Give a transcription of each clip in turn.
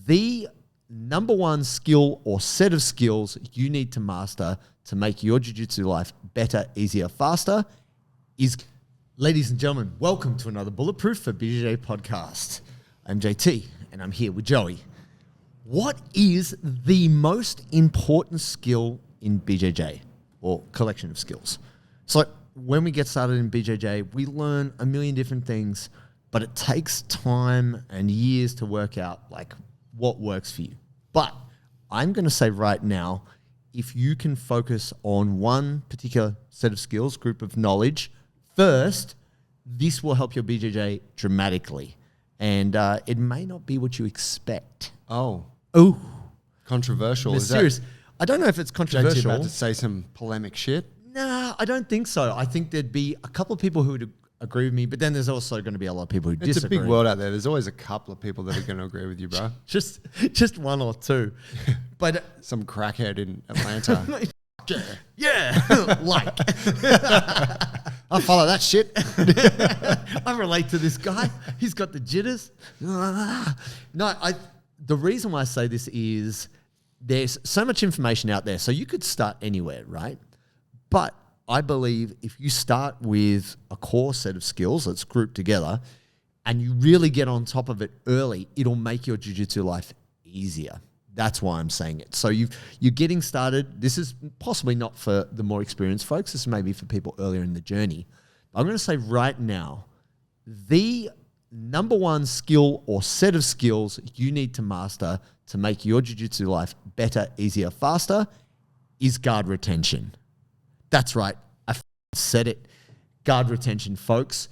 the number one skill or set of skills you need to master to make your jiu-jitsu life better, easier, faster is, ladies and gentlemen, welcome to another Bulletproof for BJJ podcast. I'm JT and I'm here with Joey. What is the most important skill in BJJ or collection of skills? So when we get started in BJJ, we learn a million different things, but it takes time and years to work out like what works for you. But I'm going to say right now, if you can focus on one particular set of skills, group of knowledge first, this will help your BJJ dramatically. And it may not be what you expect. Oh, controversial. Mysterious. I don't know if it's controversial. JT about to say some polemic shit? Nah, I don't think so. I think there'd be a couple of people who would agree with me, but then there's also going to be a lot of people who disagree. It's a big world out there. There's always a couple of people that are going to agree with you, bro. just one or two. But some crackhead in Atlanta. yeah, like I'll follow that shit. I relate to this guy. He's got the jitters. The reason why I say this is there's so much information out there, so you could start anywhere, right? But I believe if you start with a core set of skills that's grouped together and you really get on top of it early, it'll make your jiu-jitsu life easier. That's why I'm saying it. So you're getting started. This is possibly not for the more experienced folks. This may be for people earlier in the journey. I'm going to say right now, the number one skill or set of skills you need to master to make your jiu-jitsu life better, easier, faster is guard retention. That's right. I said it. Guard retention, folks.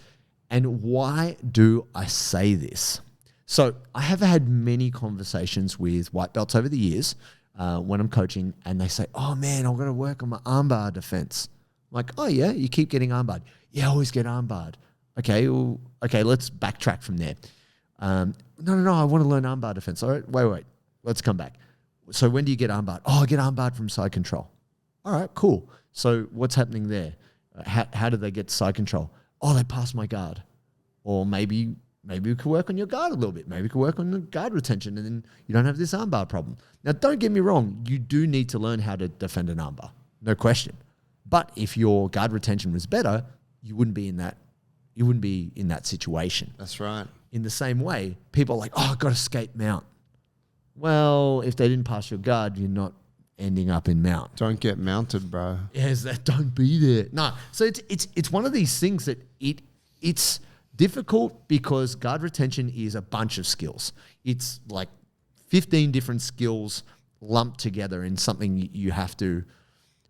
And why do I say this? So I have had many conversations with white belts over the years when I'm coaching, and they say, oh man, I've got to work on my armbar defense. I'm like, oh yeah, you keep getting armbarred. Yeah, I always get armbarred. Okay, let's backtrack from there. No, I want to learn armbar defense. All right, wait, let's come back. So when do you get armbarred? Oh, I get armbarred from side control. All right, cool. So what's happening there? How do they get side control? Oh, they pass my guard. Or maybe we could work on your guard a little bit. Maybe we could work on the guard retention, and then you don't have this armbar problem. Now, don't get me wrong. You do need to learn how to defend an armbar. No question. But if your guard retention was better, you wouldn't be in that situation. That's right. In the same way, people are like, oh, I've got to escape mount. Well, if they didn't pass your guard, you're not ending up in mount. Don't get mounted, bro. Yes, that don't be there. No. So it's one of these things that it's difficult because guard retention is a bunch of skills. It's like 15 different skills lumped together in something you have to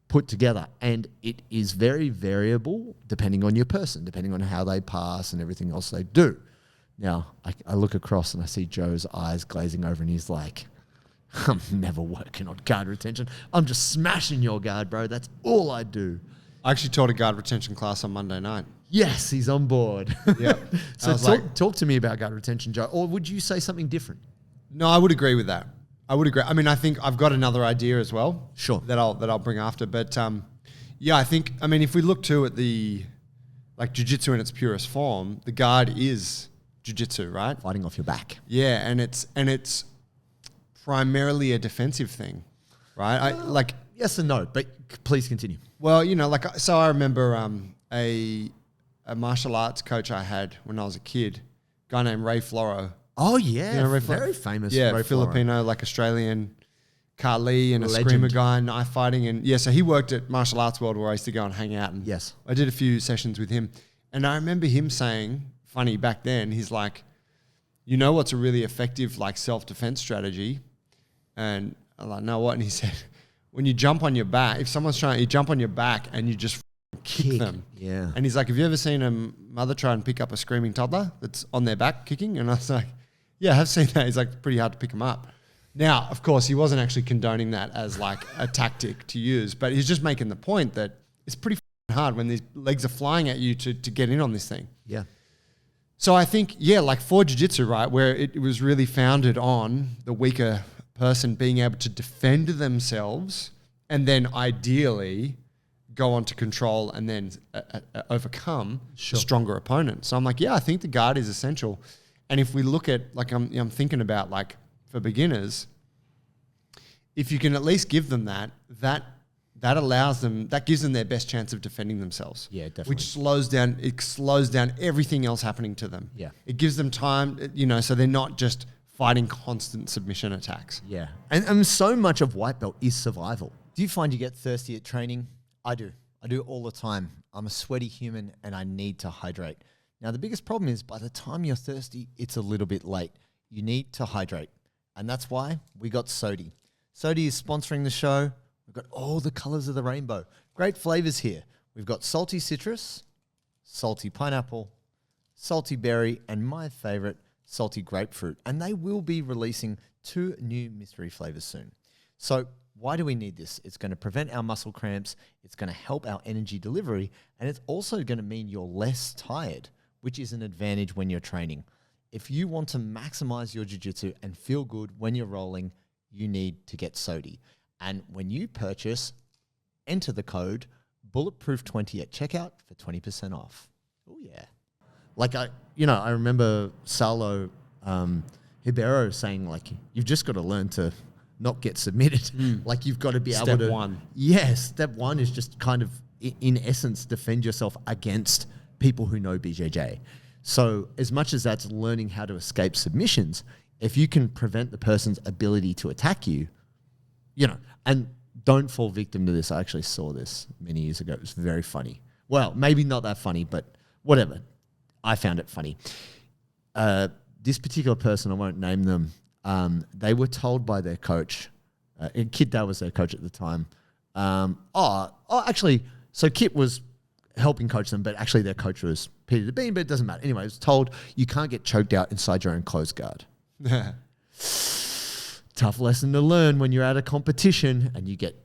put together. And it is very variable depending on your person, depending on how they pass and everything else they do. Now, I look across and I see Joe's eyes glazing over and he's like, I'm never working on guard retention. I'm just smashing your guard, bro. That's all I do. I actually taught a guard retention class on Monday night. Yes, he's on board. Yeah. So talk to me about guard retention, Joe. Or would you say something different? No, I would agree with that. I would agree. I mean, I think I've got another idea as well. Sure. That I'll bring after. But yeah, I think, I mean, if we look too at the, like jiu-jitsu in its purest form, the guard is jiu-jitsu, right? Fighting off your back. Yeah, and it's primarily a defensive thing, right? Yes and no, but please continue. Well, so I remember a martial arts coach I had when I was a kid, a guy named Ray Floro. Oh yeah, you know, very famous. Yeah, Ray Filipino, Floro. like Australian Kali and Legend. a screamer guy, knife fighting, and yeah. So he worked at Martial Arts World where I used to go and hang out. And yes, I did a few sessions with him, and I remember him saying, funny back then, he's like, you know what's a really effective like self-defense strategy? And I'm like, no, what? And he said, when you jump on your back, if someone's trying, you jump on your back and you just kick them. Yeah. And he's like, have you ever seen a mother try and pick up a screaming toddler that's on their back kicking? And I was like, yeah, I have seen that. He's like, pretty hard to pick them up. Now, of course, he wasn't actually condoning that as like a tactic to use, but he's just making the point that it's pretty hard when these legs are flying at you to get in on this thing. Yeah. So I think, yeah, like for jiu-jitsu, right, where it was really founded on the weaker person being able to defend themselves and then ideally go on to control and then overcome a stronger opponent. So I'm like, yeah, I think the guard is essential. And if we look at, like, I'm thinking about, like, for beginners, if you can at least give them that allows them, that gives them their best chance of defending themselves. Yeah, definitely. Which slows down everything else happening to them. Yeah. It gives them time, so they're not just fighting constant submission attacks. Yeah. And so much of white belt is survival. Do you find you get thirsty at training? I do. I do all the time. I'm a sweaty human and I need to hydrate. Now, the biggest problem is by the time you're thirsty, it's a little bit late. You need to hydrate. And that's why we got Sodi. Sodi is sponsoring the show. We've got all the colors of the rainbow. Great flavors here. We've got salty citrus, salty pineapple, salty berry, and my favorite, salty grapefruit. And they will be releasing 2 new mystery flavors soon. So why do we need this? It's going to prevent our muscle cramps. It's going to help our energy delivery. And it's also going to mean you're less tired, which is an advantage when you're training. If you want to maximize your jiu-jitsu and feel good when you're rolling, you need to get Sodi. And when you purchase, enter the code Bulletproof20 at checkout for 20% off. Oh yeah. Like I remember Saulo Ribeiro saying like, you've just got to learn to not get submitted. Like you've got to be able to. Step 1. Yes. Step 1 is just kind of in essence, defend yourself against people who know BJJ. So as much as that's learning how to escape submissions, if you can prevent the person's ability to attack you, and don't fall victim to this. I actually saw this many years ago. It was very funny. Well, maybe not that funny, but whatever. I found it funny. This particular person, I won't name them, they were told by their coach, Kit Dale was their coach at the time. So Kit was helping coach them, but actually their coach was Peter the Bean, but it doesn't matter. Anyway, I was told you can't get choked out inside your own close guard. Tough lesson to learn when you're at a competition and you get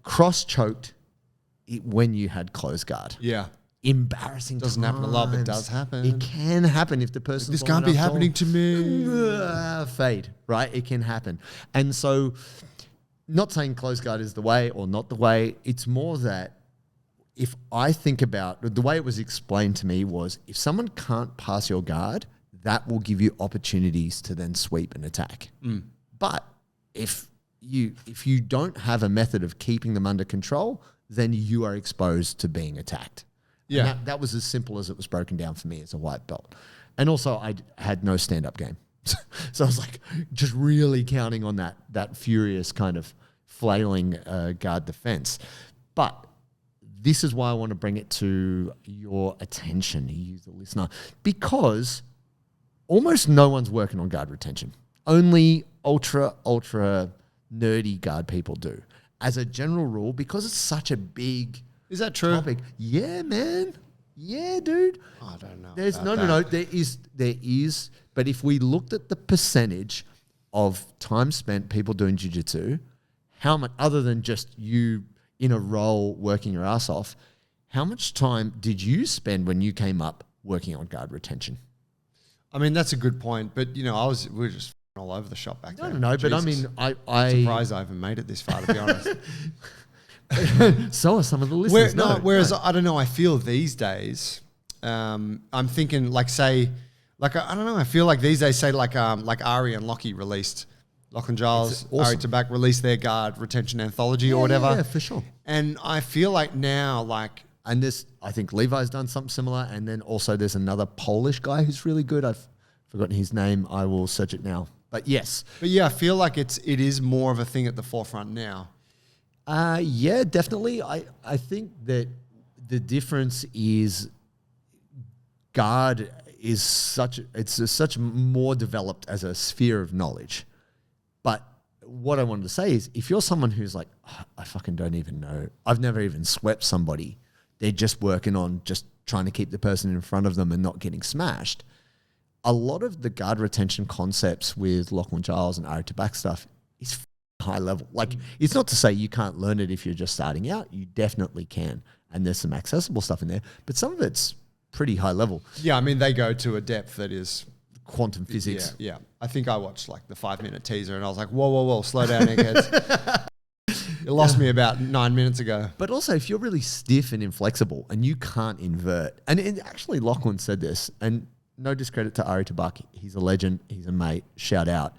cross-choked when you had close guard. Yeah. Embarrassing. Doesn't happen a lot, but it does happen. It can happen if the person. This can't be happening to me. Fade, right? It can happen. And so, not saying close guard is the way or not the way. It's more that if I think about the way it was explained to me was if someone can't pass your guard, that will give you opportunities to then sweep and attack. But if you don't have a method of keeping them under control, then you are exposed to being attacked. Yeah. And that was as simple as it was broken down for me as a white belt. And also I had no stand-up game. So I was like just really counting on that furious kind of flailing guard defense. But this is why I want to bring it to your attention, you the listener, because almost no one's working on guard retention. Only ultra nerdy guard people do. As a general rule, because it's such a big Is that true? topic. Yeah, man. Yeah, dude. I don't know. There's about no. that. There is. But if we looked at the percentage of time spent people doing jiu-jitsu, how much, other than just you in a role working your ass off, how much time did you spend when you came up working on guard retention? I mean, that's a good point. But, we were just all over the shop back then. No, but I Jesus. mean, I Surprised I even made it this far, to be honest. so are some of the listeners. Whereas I don't know, I feel these days, I'm thinking I don't know, I feel like these days say like Ari and Lockie released, Lachlan Giles, awesome. Ari Tabak released their guard retention anthology or whatever. Yeah, for sure. And I feel like now, And this, I think Levi's done something similar. And then also there's another Polish guy who's really good. I've forgotten his name. I will search it now. But yes. But yeah, I feel like it is more of a thing at the forefront now. Yeah, definitely. I think that the difference is guard is such more developed as a sphere of knowledge. But what I wanted to say is if you're someone who's like, oh, I fucking don't even know, I've never even swept somebody, they're just working on just trying to keep the person in front of them and not getting smashed. A lot of the guard retention concepts with Lachlan Giles and Ari Tabak stuff is high level. Like, it's not to say you can't learn it if you're just starting out. You definitely can. And there's some accessible stuff in there, but some of it's pretty high level. Yeah, I mean, they go to a depth that is quantum physics. Yeah. I think I watched the 5-minute teaser and I was like, whoa, slow down, eggheads. It lost me about 9 minutes ago. But also, if you're really stiff and inflexible and you can't invert, and actually Lachlan said this, and no discredit to Ari Tabak, he's a legend, he's a mate, shout out.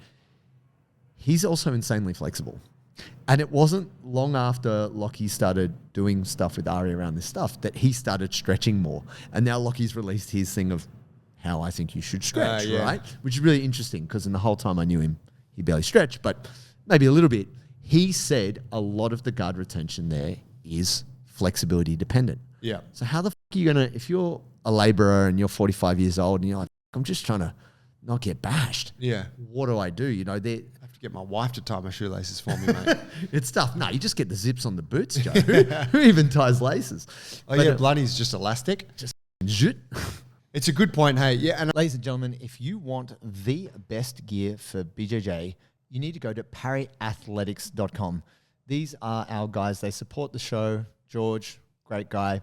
he's also insanely flexible. And it wasn't long after Lockie started doing stuff with Ari around this stuff that he started stretching more. And now Lockie's released his thing of how I think you should stretch, right? Which is really interesting because in the whole time I knew him, he barely stretched, but maybe a little bit. He said a lot of the guard retention there is flexibility dependent. Yeah. So how the fuck are you going to, if you're a laborer and you're 45 years old and you're like, I'm just trying to not get bashed. Yeah. What do I do? You know, I have to get my wife to tie my shoelaces for me, mate. it's tough. No, you just get the zips on the boots, Joe. Who even ties laces? Oh, but yeah, bloody's just elastic. Just zhoot. It's a good point, hey. Yeah, and Ladies and gentlemen, if you want the best gear for BJJ, you need to go to parryathletics.com. These are our guys. They support the show. George, great guy,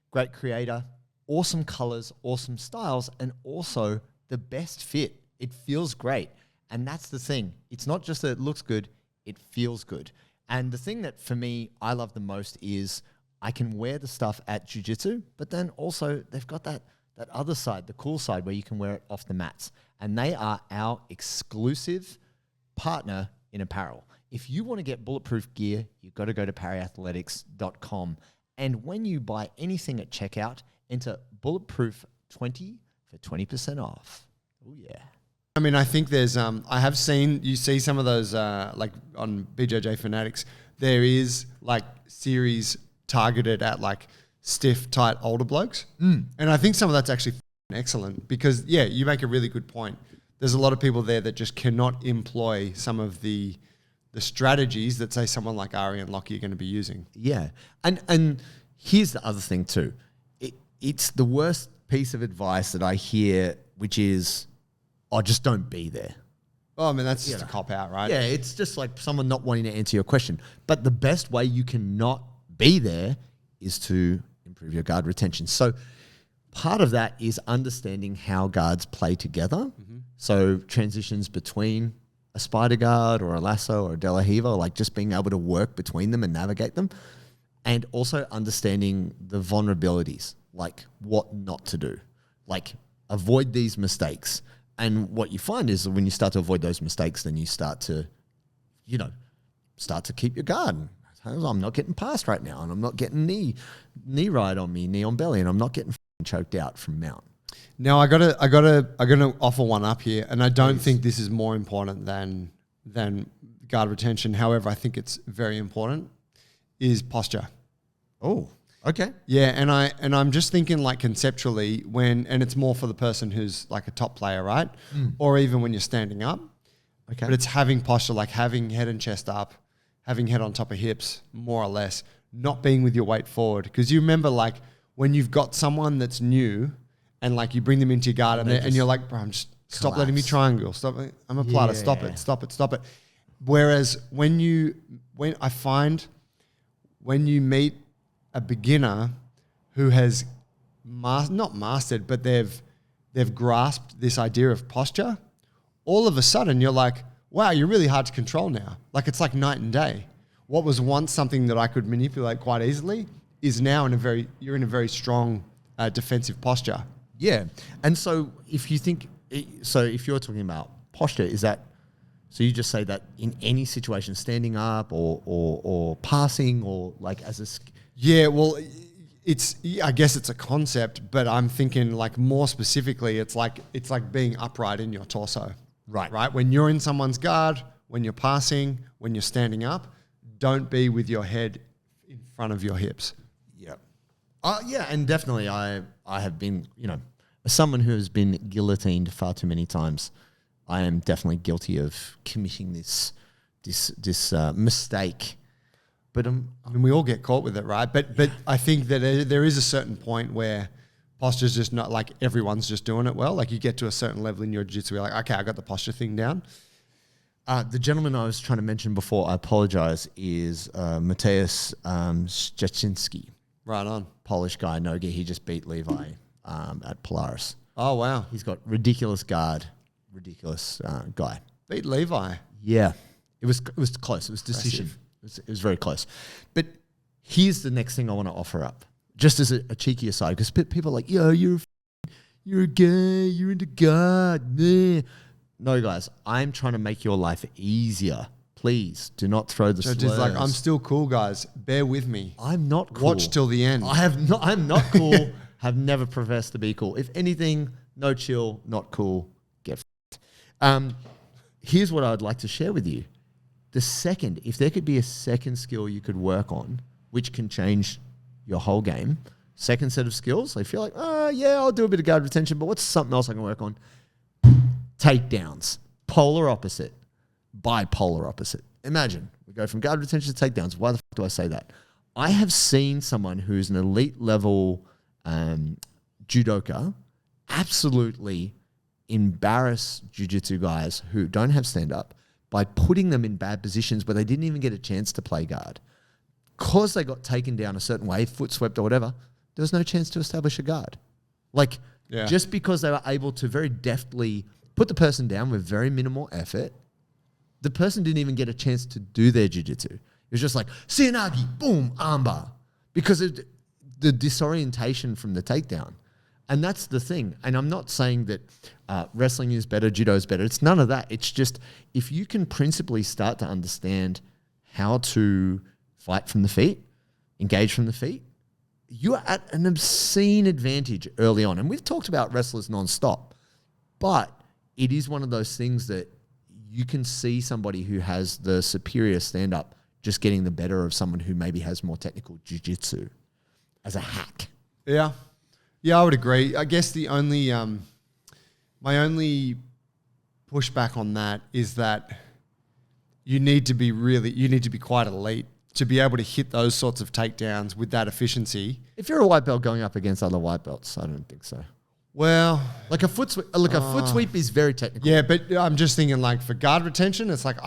great creator, awesome colors, awesome styles, and also the best fit. It feels great. And that's the thing. It's not just that it looks good, it feels good. And the thing that for me, I love the most is I can wear the stuff at jiu-jitsu, but then also they've got that other side, the cool side where you can wear it off the mats. And they are our exclusive partner in apparel. If you want to get bulletproof gear, you've got to go to parryathletics.com. And when you buy anything at checkout, enter bulletproof20 for 20% off. Oh, yeah. I mean, I think there's, I have seen, you see some of those, like on BJJ Fanatics, there is like series targeted at like stiff, tight, older blokes. And I think some of that's actually excellent because, yeah, you make a really good point. There's a lot of people there that just cannot employ some of the strategies that say someone like Ari and Lockie are going to be using. Yeah. And here's the other thing too. It's the worst piece of advice that I hear, which is, oh, just don't be there. Oh, I mean, that's just a cop out, right? Yeah, it's just like someone not wanting to answer your question. But the best way you can not be there is to improve your guard retention. So part of that is understanding how guards play together. So transitions between a spider guard or a lasso or a De La Riva, like just being able to work between them and navigate them. And also understanding the vulnerabilities, like what not to do, like avoid these mistakes. And what you find is that when you start to avoid those mistakes, then you start to, keep your guard. I'm not getting past right now, and I'm not getting knee right on me, knee on belly, and I'm not getting choked out from mount. Now I'm gonna offer one up here, and I don't think this is more important than guard retention. However, I think it's very important. Is posture. Oh, okay. Yeah, and I'm just thinking like conceptually and it's more for the person who's like a top player, right? Or even when you're standing up. Okay. But it's having posture, like having head and chest up, having head on top of hips, more or less, not being with your weight forward. Because you remember like when you've got someone that's new and like you bring them into your guard and you're like, bro, stop letting me triangle. Stop. I'm a platter. Yeah. Stop it. Whereas when you meet a beginner who has not mastered, but they've grasped this idea of posture, all of a sudden you're like, wow, you're really hard to control now. Like it's like night and day. What was once something that I could manipulate quite easily is now you're in a very strong defensive posture. Yeah. And so if you're talking about posture, is that, so you just say that in any situation, standing up or passing or like as a... Yeah, well, I guess it's a concept, but I'm thinking like more specifically, it's like being upright in your torso. Right. When you're in someone's guard, when you're passing, when you're standing up, don't be with your head in front of your hips. Yeah. Yeah, and definitely I have been, as someone who has been guillotined far too many times, I am definitely guilty of committing this mistake. But I mean, we all get caught with it, right? But I think that there is a certain point where posture's just not like everyone's just doing it well. Like you get to a certain level in your jiu-jitsu, you're like, okay, I got the posture thing down. The gentleman I was trying to mention before, I apologize, is Mateusz Szczecinski. Right on. Polish guy, Nogi. He just beat Levi at Polaris. Oh, wow. He's got ridiculous guard, ridiculous guy. Beat Levi. Yeah. It was close. It was decision. It was very close. But here's the next thing I want to offer up, just as a cheeky aside, because people are like, yo, you're a guy, you're into God. Meh. no, guys, I'm trying to make your life easier. Please do not throw the slurs. Just like, I'm still cool, guys. Bear with me. I'm not cool. Watch till the end. I'm not cool. Have never professed to be cool. If anything, no chill, not cool, get f***ed. Here's what I'd like to share with you. If there could be a second skill you could work on, which can change your whole game, second set of skills, I feel like, I'll do a bit of guard retention, but what's something else I can work on? Takedowns. Polar opposite. Bipolar opposite. Imagine we go from guard retention to takedowns. Why the fuck do I say that? I have seen someone who's an elite level judoka absolutely embarrass jiu-jitsu guys who don't have stand-up by putting them in bad positions where they didn't even get a chance to play guard. Because they got taken down a certain way, foot swept or whatever, there was no chance to establish a guard. Just because they were able to very deftly put the person down with very minimal effort, the person didn't even get a chance to do their jiu-jitsu. It was just like, Sianagi, boom, armbar. Because of the disorientation from the takedown. And that's the thing. And I'm not saying that wrestling is better, judo is better. It's none of that. It's just if you can principally start to understand how to fight from the feet, engage from the feet, you are at an obscene advantage early on. And we've talked about wrestlers nonstop, but it is one of those things that you can see somebody who has the superior stand-up just getting the better of someone who maybe has more technical jiu-jitsu as a hack. Yeah. Yeah, I would agree. I guess the only, my only pushback on that is that you need to be quite elite to be able to hit those sorts of takedowns with that efficiency. If you're a white belt going up against other white belts, I don't think so. Well, like a foot sweep is very technical. Yeah, but I'm just thinking like for guard retention, it's like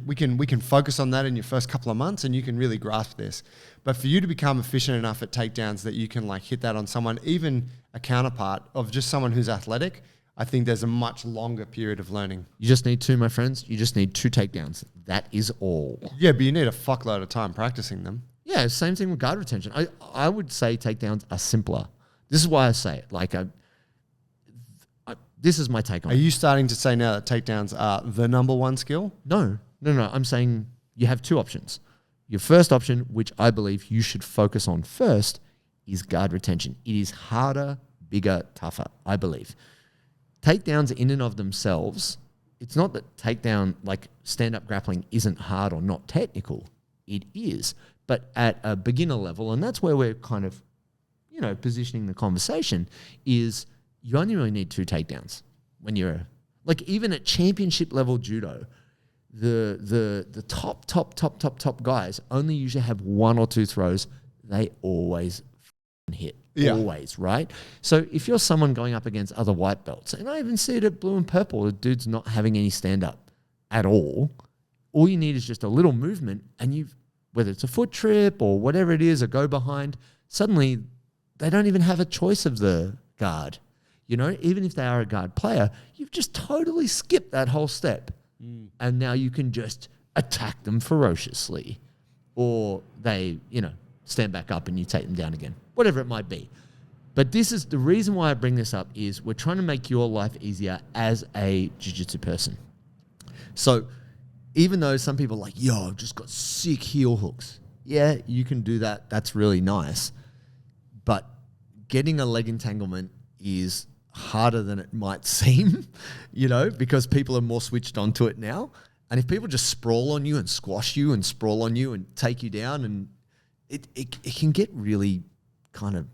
we can focus on that in your first couple of months and you can really grasp this. But for you to become efficient enough at takedowns that you can like hit that on someone, even a counterpart of just someone who's athletic, I think there's a much longer period of learning. You just need two, my friends. You just need 2 takedowns. That is all. Yeah, but you need a fuckload of time practicing them. Yeah, same thing with guard retention. I would say takedowns are simpler. This is why I say it. Like this is my take on it. Are you starting to say now that takedowns are the number one skill? No. I'm saying you have 2 options. Your first option, which I believe you should focus on first, is guard retention. It is harder, bigger, tougher, I believe. Takedowns in and of themselves, it's not that takedown, like stand-up grappling isn't hard or not technical. It is. But at a beginner level, and that's where we're kind of, positioning the conversation, is you only really need 2 takedowns. When you're, like even at championship level judo, the top guys only usually have 1 or 2 throws. They always hit. Yeah. Always, right? So if you're someone going up against other white belts, and I even see it at blue and purple, the dude's not having any stand-up at all you need is just a little movement, and whether it's a foot trip or whatever it is, a go behind, suddenly they don't even have a choice of the guard. Even if they are a guard player, you've just totally skipped that whole step. And now you can just attack them ferociously. Or they, stand back up and you take them down again. Whatever it might be. But this is the reason why I bring this up is we're trying to make your life easier as a jiu-jitsu person. So even though some people are like, yo, I've just got sick heel hooks. Yeah, you can do that. That's really nice. But getting a leg entanglement is harder than it might seem, because people are more switched onto it now. And if people just sprawl on you and squash you and sprawl on you and take you down, and it can get really kind of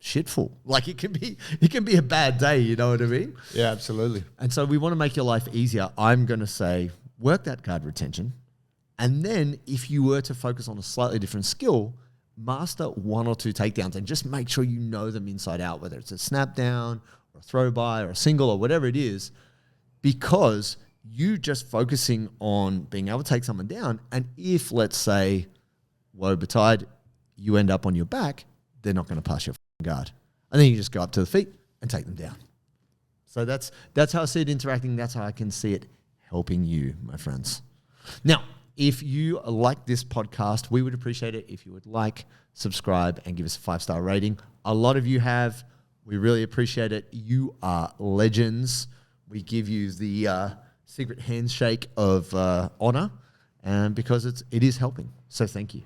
shitful. Like it can be a bad day, you know what I mean? Yeah, absolutely. And so we want to make your life easier. I'm going to say work that guard retention. And then if you were to focus on a slightly different skill, master 1 or 2 takedowns and just make sure you know them inside out, whether it's a snap down or a throw by or a single or whatever it is, because you just focusing on being able to take someone down. And if, let's say, woe betide, you end up on your back, they're not going to pass your guard. And then you just go up to the feet and take them down. So that's how I see it interacting. That's how I can see it helping you, my friends. Now, if you like this podcast, we would appreciate it if you would like, subscribe, and give us a 5-star rating. A lot of you have. We really appreciate it. You are legends. We give you the secret handshake of honor, and because it is helping. So thank you.